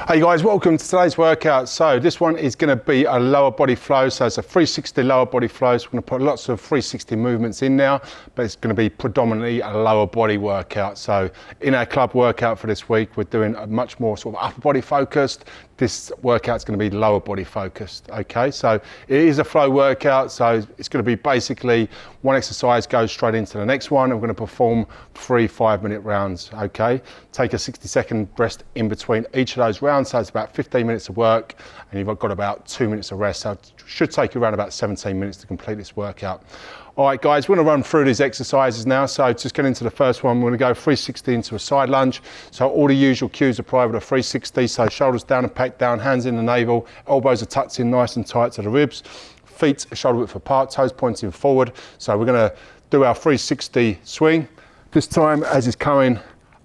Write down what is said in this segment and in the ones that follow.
Hey guys, welcome to today's workout. So this one is going to be a lower body flow. So it's a 360 lower body flow. So we're going to put lots of 360 movements in now, but it's going to be predominantly a lower body workout. So in our club workout for this week, we're doing a much more sort of upper body focused. This workout's going to be lower body focused. Okay, so it is a flow workout. So it's going to be basically one exercise goes straight into the next one. And we're going to perform 3 5-minute rounds. Okay, take a 60-second rest in between each of those rounds. So it's about 15 minutes of work and you've got about 2 minutes of rest. So it should take you around about 17 minutes to complete this workout. All right guys, we're gonna run through these exercises now. So just get into the first one, we're gonna go 360 into a side lunge. So all the usual cues apply with a 360. So shoulders down and packed down, hands in the navel, elbows are tucked in nice and tight to the ribs, feet are shoulder width apart, toes pointing forward. So we're gonna do our 360 swing. This time as it's coming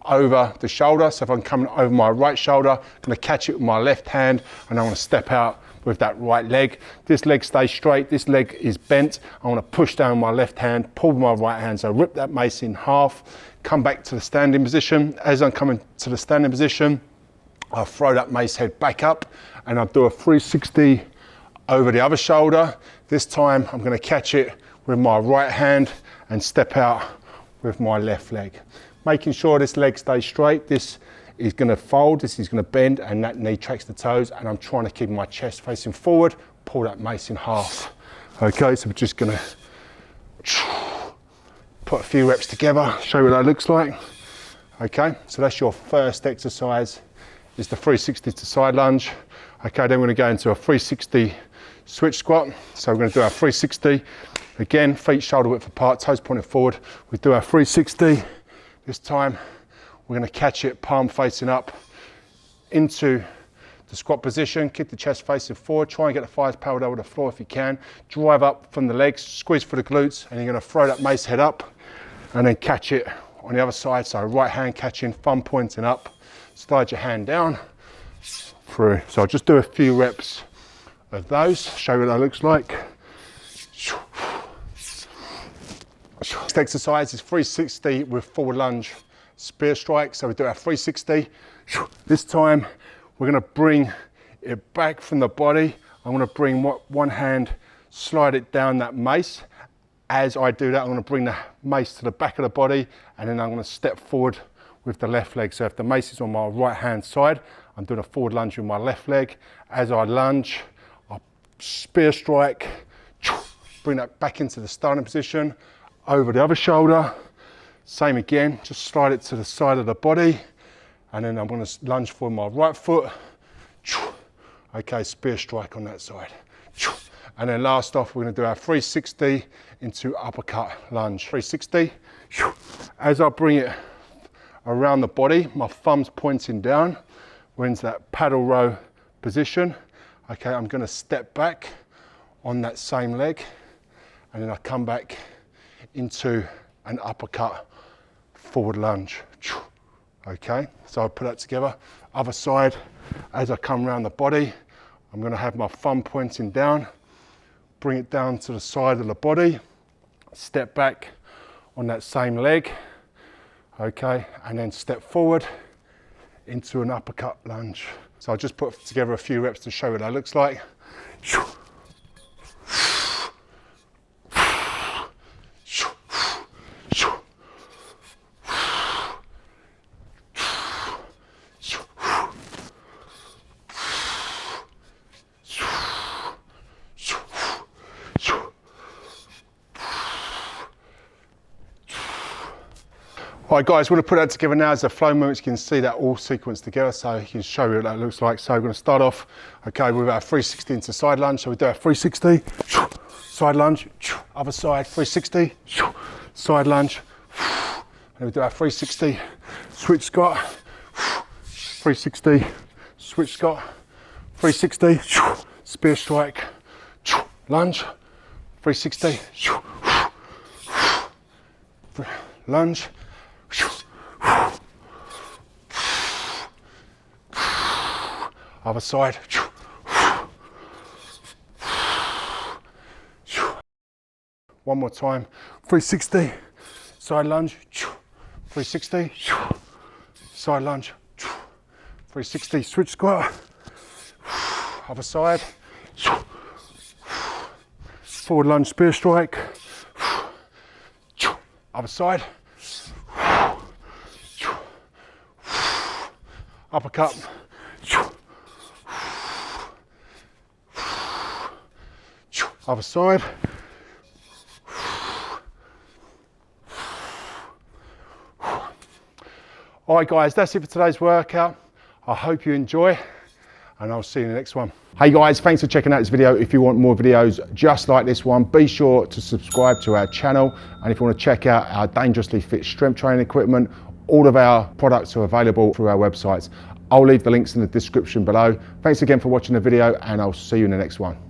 over the shoulder. So if I'm coming over my right shoulder, I'm going to catch it with my left hand and I want to step out with that right leg. This leg stays straight, this leg is bent. I want to push down my left hand, pull with my right hand. So rip that mace in half, come back to the standing position. As I'm coming to the standing position, I'll throw that mace head back up and I'll do a 360 over the other shoulder. This time I'm going to catch it with my right hand and step out with my left leg. Making sure this leg stays straight. This is going to fold, this is going to bend, and that knee tracks the toes, and I'm trying to keep my chest facing forward, pull that mace in half. Okay, so we're just going to put a few reps together, show you what that looks like. Okay, so that's your first exercise, is the 360 to side lunge. Okay, then we're going to go into a 360 switch squat. So we're going to do our 360. Again, feet shoulder width apart, toes pointed forward. We do our 360. This time, we're going to catch it palm facing up into the squat position, keep the chest facing forward, try and get the thighs parallel over the floor if you can. Drive up from the legs, squeeze for the glutes, and you're going to throw that mace head up and then catch it on the other side. So right hand catching, thumb pointing up, slide your hand down, through. So I'll just do a few reps of those, show you what that looks like. Next exercise is 360 with forward lunge spear strike. So we do our 360. This time we're going to bring it back from the body. I'm going to bring one hand, slide it down that mace. As I do that, I'm going to bring the mace to the back of the body and then I'm going to step forward with the left leg. So if the mace is on my right hand side, I'm doing a forward lunge with my left leg. As I lunge, I spear strike, bring that back into the starting position. Over the other shoulder, same again, just slide it to the side of the body and then I'm going to lunge for my right foot. Okay, spear strike on that side. And then last off, we're going to do our 360 into uppercut lunge. 360. As I bring it around the body, my thumb's pointing down. We're into that paddle row position. Okay, I'm going to step back on that same leg and then I come back into an uppercut forward lunge. Okay, so I put that together. Other side, as I come around the body, I'm going to have my thumb pointing down, bring it down to the side of the body, step back on that same leg, okay, and then step forward into an uppercut lunge. So I'll just put together a few reps to show you what that looks like. All right guys, we're going to put that together now as a flow movement. You can see that all sequenced together, so you can show you what that looks like. So we're going to start off, okay, with our 360 into side lunge. So we do our 360, side lunge, other side, 360, side lunge, and we do our 360, switch squat, 360, switch squat, 360, spear strike, lunge, 360, lunge, other side. One more time. 360, side lunge, 360, side lunge, 360 switch squat. Other side. Forward lunge spear strike. Other side. Uppercut. Other side. All right guys, that's it for today's workout. I hope you enjoy, and I'll see you in the next one. Hey guys, thanks for checking out this video. If you want more videos just like this one, be sure to subscribe to our channel. And if you want to check out our dangerously fit strength training equipment, all of our products are available through our websites. I'll leave the links in the description below. Thanks again for watching the video, and I'll see you in the next one.